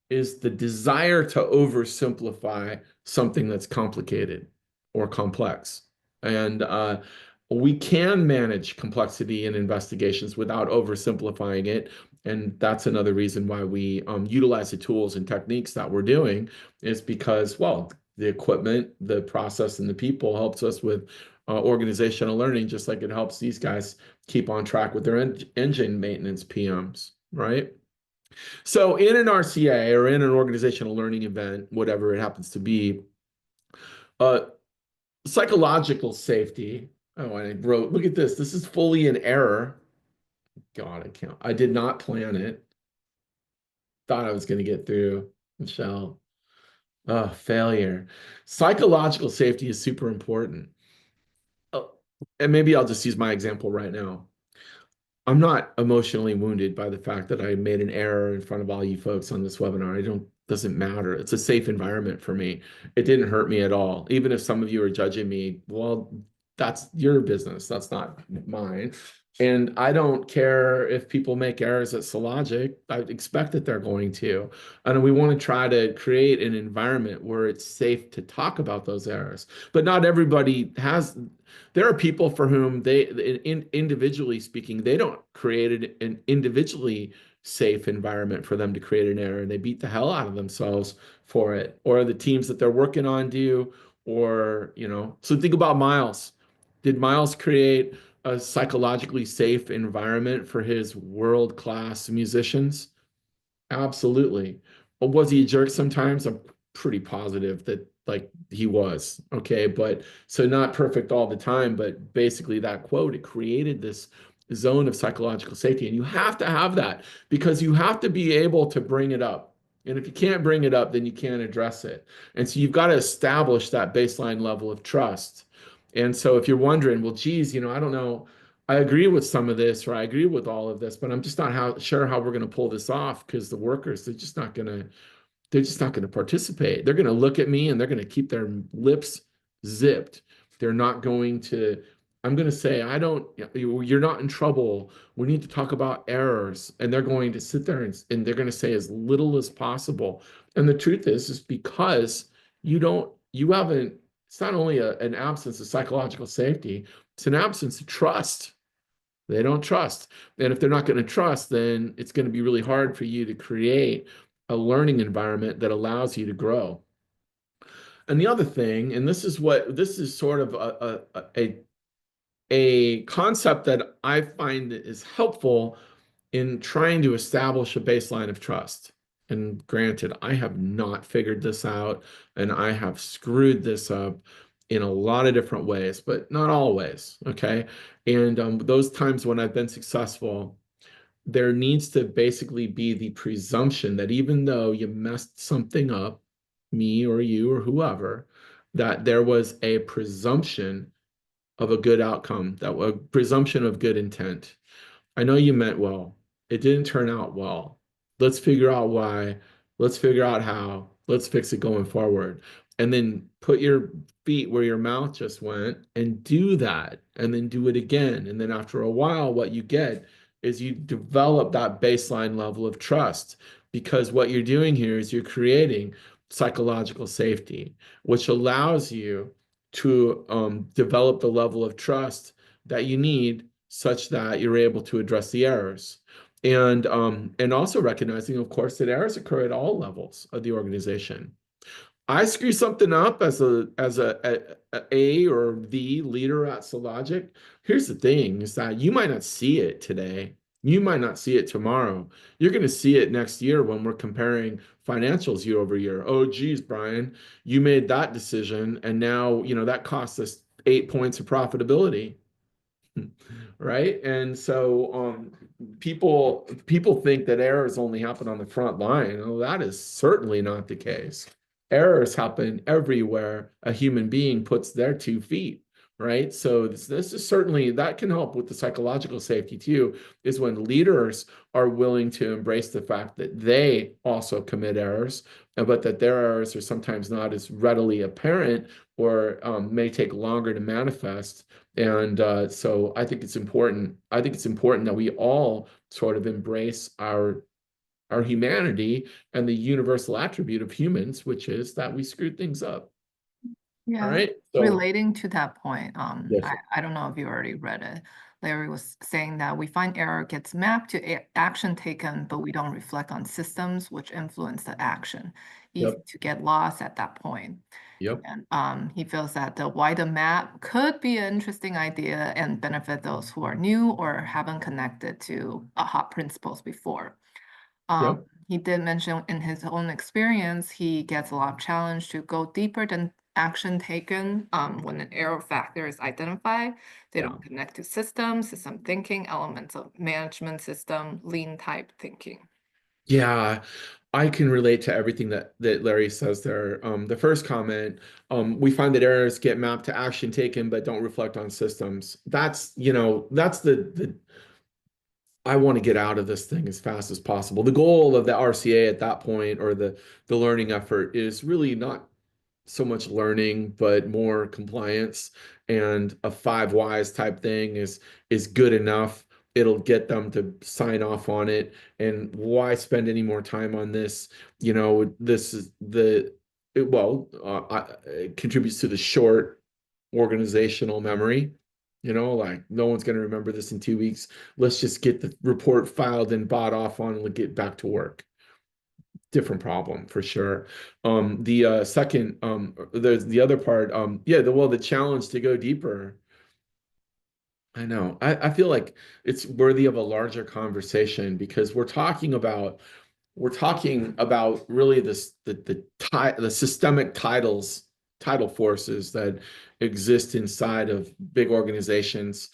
is the desire to oversimplify something that's complicated or complex. And we can manage complexity in investigations without oversimplifying it. And that's another reason why we utilize the tools and techniques that we're doing is because, well, the equipment, the process, and the people helps us with organizational learning, just like it helps these guys keep on track with their engine maintenance PMs, right? So in an RCA or in an organizational learning event, whatever it happens to be, uh, psychological safety. Oh, I wrote, look at this. This is fully in error. God, I can't. I did not plan it. Thought I was going to get through, Michelle. Oh, failure. Psychological safety is super important. Oh, and maybe I'll just use my example right now. I'm not emotionally wounded by the fact that I made an error in front of all you folks on this webinar. I don't, doesn't matter. It's a safe environment for me. It didn't hurt me at all. Even if some of you are judging me, well, that's your business. That's not mine. And I don't care if people make errors at Sologic. I expect that they're going to. And we want to try to create an environment where it's safe to talk about those errors. But not everybody has, there are people for whom individually speaking, they don't create an individually safe environment for them to create an error, and they beat the hell out of themselves for it, or the teams that they're working on do, or so think about Miles. Did Miles create a psychologically safe environment for his world-class musicians? Absolutely. But was he a jerk sometimes? I'm pretty positive that like he was. Okay. But so not perfect all the time, but basically that quote, it created zone of psychological safety. And you have to have that because you have to be able to bring it up. And if you can't bring it up, then you can't address it. And so you've got to establish that baseline level of trust. And so if you're wondering, well, geez, I don't know, I agree with some of this, or I agree with all of this, but I'm just not sure how we're going to pull this off because the workers, they're just not going to participate. They're going to look at me and they're going to keep their lips zipped. They're not going to, I'm going to say, I don't, you're not in trouble. We need to talk about errors. And they're going to sit there and they're going to say as little as possible. And the truth is because you haven't, it's not only an absence of psychological safety, it's an absence of trust. They don't trust. And if they're not going to trust, then it's going to be really hard for you to create a learning environment that allows you to grow. And the other thing, and this is sort of a concept that I find is helpful in trying to establish a baseline of trust. And granted, I have not figured this out, and I have screwed this up in a lot of different ways, but not always. Okay. And those times when I've been successful, there needs to basically be the presumption that even though you messed something up, me or you or whoever, that there was a presumption of a good outcome, that a presumption of good intent. I know you meant well. It didn't turn out well. Let's figure out why. Let's figure out how. Let's fix it going forward. And then put your feet where your mouth just went and do that. And then do it again. And then after a while, what you get is you develop that baseline level of trust because what you're doing here is you're creating psychological safety, which allows you to develop the level of trust that you need such that you're able to address the errors. And also recognizing, of course, that errors occur at all levels of the organization. I screw something up as a or the leader at Sologic. Here's the thing: is that you might not see it today. You might not see it tomorrow. You're going to see it next year when we're comparing financials year over year. Oh, geez, Brian, you made that decision, and now that cost us 8 points of profitability. Right? And so people think that errors only happen on the front line. Well, that is certainly not the case. Errors happen everywhere a human being puts their 2 feet, right? So this is certainly that can help with the psychological safety too, is when leaders are willing to embrace the fact that they also commit errors, but that their errors are sometimes not as readily apparent or may take longer to manifest. And so I think it's important. I think it's important that we all sort of embrace our humanity and the universal attribute of humans, which is that we screwed things up. All Yeah, right. So relating to that point, yes, I don't know if you already read it. Larry was saying that we find error gets mapped to action taken, but we don't reflect on systems which influence the action. Easy yep, to get lost at that point. yep, And he feels that the wider map could be an interesting idea and benefit those who are new or haven't connected to AHA principles before. yep. He did mention in his own experience, he gets a lot of challenge to go deeper than action taken when an error factor is identified. They Yeah. don't connect to systems, system thinking, elements of management system, lean type thinking. Yeah, I can relate to everything that Larry says there. The first comment, we find that errors get mapped to action taken but don't reflect on systems. That's the I want to get out of this thing as fast as possible. The goal of the RCA at that point, or the learning effort, is really not so much learning, but more compliance. And a 5 whys type thing is good enough. It'll get them to sign off on it. And why spend any more time on this? This is it contributes to the short organizational memory. Like no one's going to remember this in 2 weeks. Let's just get the report filed and bought off on and get back to work. Different problem for sure. The second, there's the other part. Yeah, the challenge to go deeper. I know. I feel like it's worthy of a larger conversation because we're talking about really the systemic tidal forces that exist inside of big organizations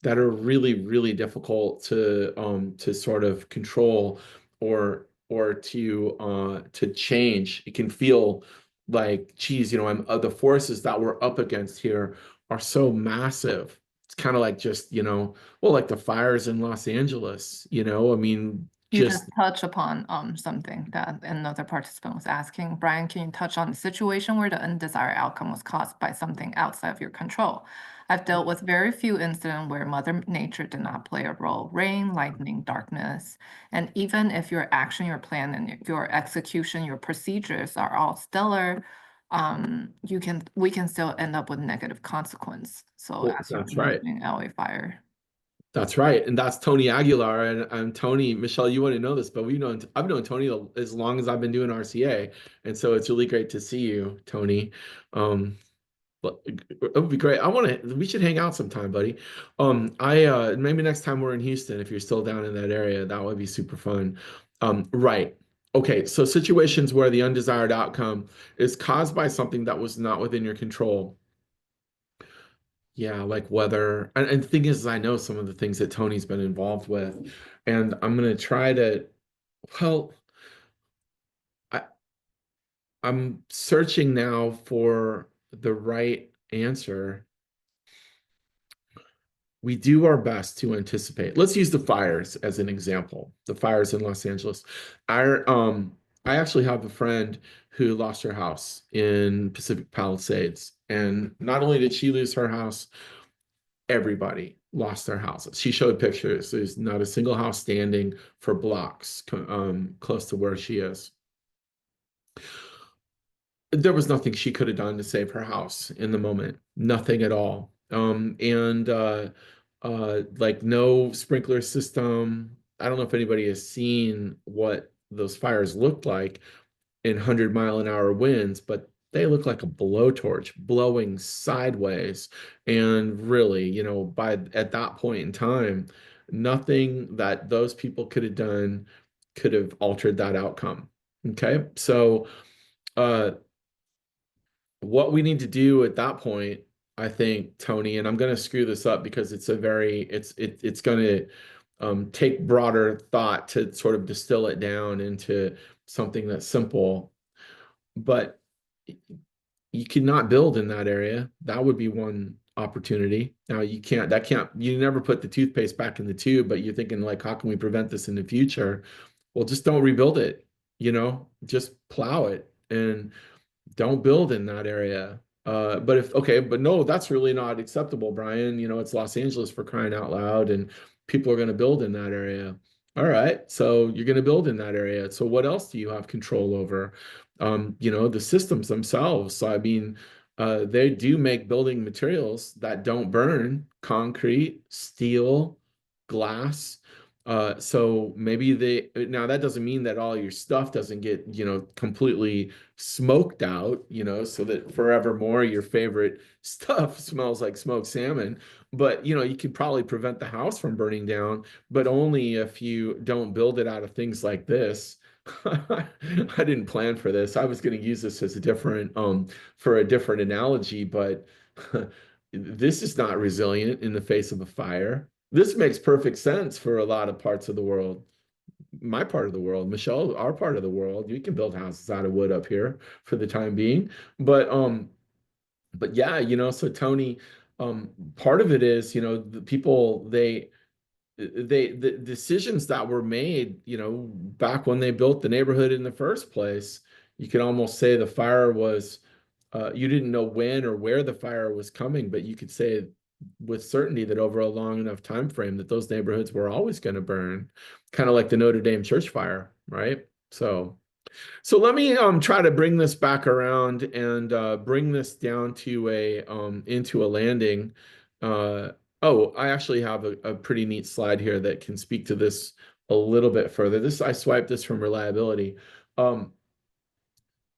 that are really, really difficult to sort of control or to change. It can feel like, geez, I'm the forces that we're up against here are so massive. It's kind of like just, well, like the fires in Los Angeles, I mean, You just just touch upon something that another participant was asking. Brian, can you touch on the situation where the undesired outcome was caused by something outside of your control? I've dealt with very few incidents where Mother Nature did not play a role. Rain, lightning, darkness. And even if your action, your plan, and your execution, your procedures are all stellar, we can still end up with negative consequence. So well, as you that's right. mentioned, LA fire. That's right. And that's Tony Aguilar. And Tony, Michelle, you wouldn't know this, but I've known Tony as long as I've been doing RCA. And so it's really great to see you, Tony. But it would be great. We should hang out sometime, buddy. Maybe next time we're in Houston, if you're still down in that area, that would be super fun. Right. Okay. So situations where the undesired outcome is caused by something that was not within your control. Yeah, like weather. And the thing is, I know some of the things that Tony's been involved with, and I'm gonna try to, well, I, I'm searching now for the right answer. We do our best to anticipate. Let's use the fires as an example. The fires in Los Angeles. I I actually have a friend who lost her house in Pacific Palisades, and not only did she lose her house, everybody lost their houses. She showed pictures. There's not a single house standing for blocks close to where she is. There was nothing she could have done to save her house in the moment. Nothing at all. Like no sprinkler system. I don't know if anybody has seen what those fires looked like in 100-mile-an-hour winds, but they look like a blowtorch blowing sideways. And really, by at that point in time, nothing that those people could have done could have altered that outcome. Okay. So, uh, what we need to do at that point, I think, Tony, and I'm going to screw this up because it's going to take broader thought to sort of distill it down into something that's simple. But you cannot build in that area. That would be one opportunity. Now you never put the toothpaste back in the tube, but you're thinking like, how can we prevent this in the future? Well, just don't rebuild it, just plow it and don't build in that area. But no, that's really not acceptable, Brian. It's Los Angeles for crying out loud, and people are going to build in that area. All right, so you're going to build in that area. So what else do you have control over? The systems themselves. So I mean, they do make building materials that don't burn: concrete, steel, glass. So maybe now that doesn't mean that all your stuff doesn't get, completely smoked out, so that forevermore your favorite stuff smells like smoked salmon. But, you could probably prevent the house from burning down, but only if you don't build it out of things like this. I didn't plan for this. I was going to use this as for a different analogy, but this is not resilient in the face of a fire. This makes perfect sense for a lot of parts of the world. My part of the world, Michelle, our part of the world, you can build houses out of wood up here for the time being. But yeah, so Tony, part of it is, the people the decisions that were made, back when they built the neighborhood in the first place, you could almost say the fire was, you didn't know when or where the fire was coming, but you could say with certainty that over a long enough time frame that those neighborhoods were always going to burn, kind of like the Notre Dame church fire, right? So let me try to bring this back around and bring this down to into a landing. Oh, I actually have a pretty neat slide here that can speak to this a little bit further. I swiped this from reliability. Um,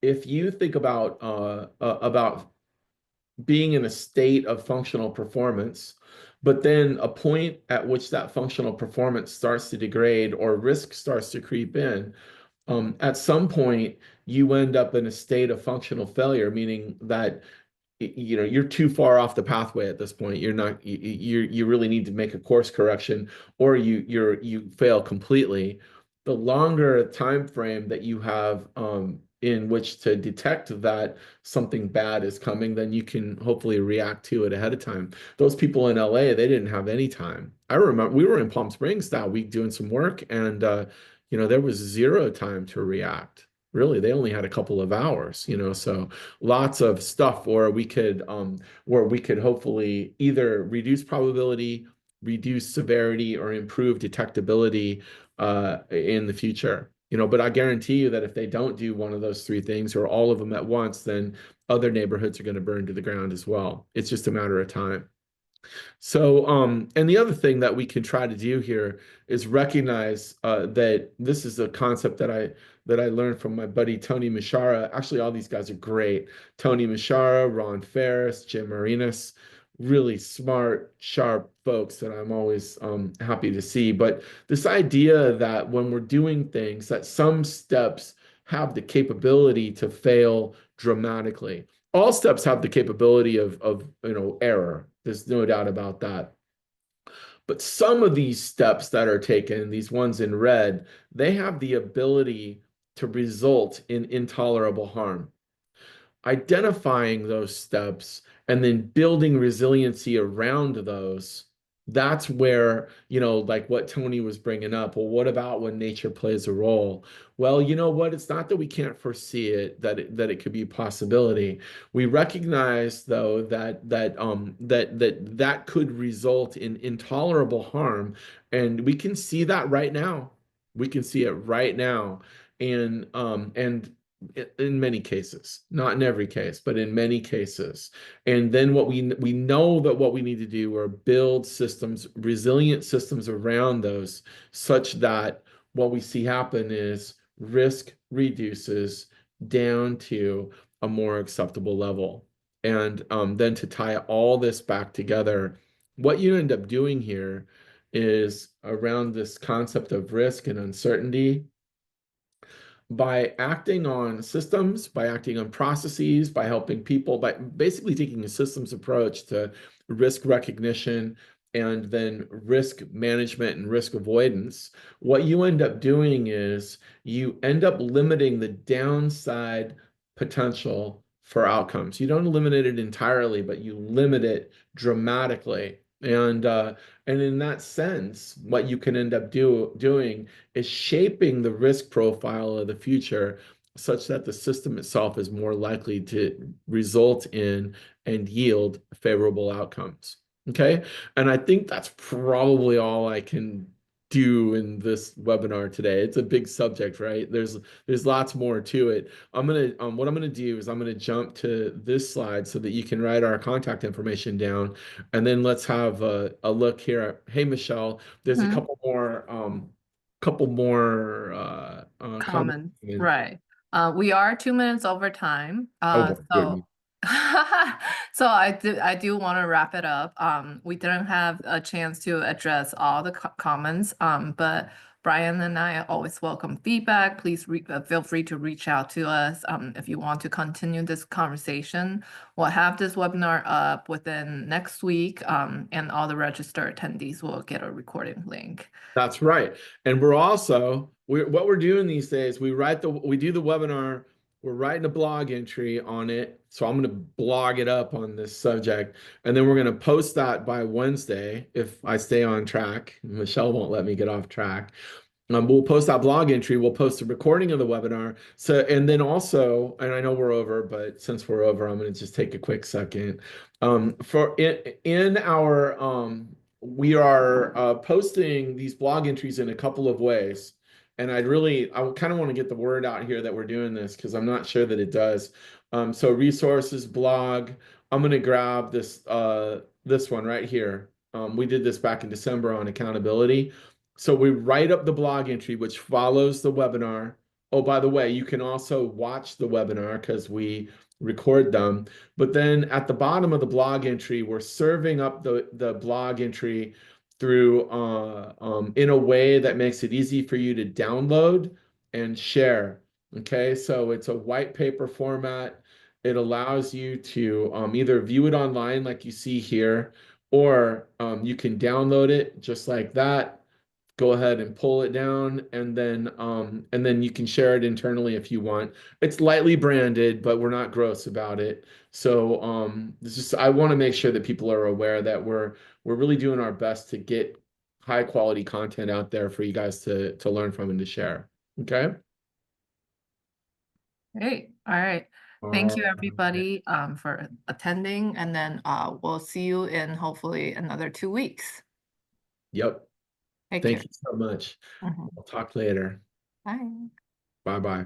if you think about being in a state of functional performance, but then a point at which that functional performance starts to degrade or risk starts to creep in, at some point you end up in a state of functional failure, meaning that you're too far off the pathway at this point. You're not, you really need to make a course correction, or you fail completely. The longer time frame that you have in which to detect that something bad is coming, then you can hopefully react to it ahead of time. Those people in LA, they didn't have any time. I remember we were in Palm Springs that week doing some work, and there was zero time to react. Really, they only had a couple of hours, so lots of stuff where we could hopefully either reduce probability, reduce severity, or improve detectability in the future. But I guarantee you that if they don't do one of those three things or all of them at once, then other neighborhoods are going to burn to the ground as well. It's just a matter of time. So, and the other thing that we can try to do here is recognize that this is a concept that I learned from my buddy Tony Mishara. Actually, all these guys are great. Tony Mishara, Ron Ferris, Jim Marinas, really smart, sharp folks that I'm always happy to see. But this idea that when we're doing things, that some steps have the capability to fail dramatically. All steps have the capability of error. There's no doubt about that. But some of these steps that are taken, these ones in red, they have the ability to result in intolerable harm. Identifying those steps and then building resiliency around those, that's where, like what Tony was bringing up. Well, what about when nature plays a role? Well, you know what? It's not that we can't foresee it, that it could be a possibility. We recognize, though, that could result in intolerable harm, and we can see that right now. We can see it right now, and in many cases, not in every case, but in many cases. And then we know that what we need to do are build systems, resilient systems around those, such that what we see happen is risk reduces down to a more acceptable level. And then to tie all this back together, what you end up doing here is around this concept of risk and uncertainty. By acting on systems, by acting on processes, by helping people, by basically taking a systems approach to risk recognition and then risk management and risk avoidance, what you end up doing is you end up limiting the downside potential for outcomes. You don't eliminate it entirely, but you limit it dramatically. And in that sense, what you can end up doing is shaping the risk profile of the future such that the system itself is more likely to result in and yield favorable outcomes. Okay. And I think that's probably all I can do in this webinar today. It's a big subject, right? There's lots more to it. What I'm gonna do is I'm gonna jump to this slide so that you can write our contact information down, and then let's have a look here. Hey, Michelle, there's a Mhm. couple more comments. Comments, right. We are 2 minutes over time. Oh my So goodness. so I do want to wrap it up. We didn't have a chance to address all the comments, but Brian and I always welcome feedback. Please feel free to reach out to us if you want to continue this conversation. We'll have this webinar up within next week, and all the registered attendees will get a recording link. That's right. And what we're doing these days, we do the webinar, we're writing a blog entry on it. So I'm going to blog it up on this subject, and then we're going to post that by Wednesday if I stay on track. Michelle won't let me get off track. We'll post that blog entry. We'll post a recording of the webinar. So, and then also, and I know we're over, but since we're over, I'm going to just take a quick second. We are posting these blog entries in a couple of ways. And I kind of want to get the word out here that we're doing this because I'm not sure that it does. So resources, blog, I'm going to grab this one right here. We did this back in December on accountability. So we write up the blog entry, which follows the webinar. Oh, by the way, you can also watch the webinar because we record them. But then at the bottom of the blog entry, we're serving up the blog entry through in a way that makes it easy for you to download and share. Okay, so it's a white paper format. It allows you to either view it online like you see here, or you can download it just like that. Go ahead and pull it down, and then you can share it internally if you want. It's lightly branded, but we're not gross about it. So this is I want to make sure that people are aware that we're really doing our best to get high quality content out there for you guys to learn from and to share. Okay. Great. All right. Thank you, All right. everybody, for attending, and then we'll see you in hopefully another 2 weeks. Yep. Take Thank care. you so much. Mhm. We'll talk later. Bye. Bye bye.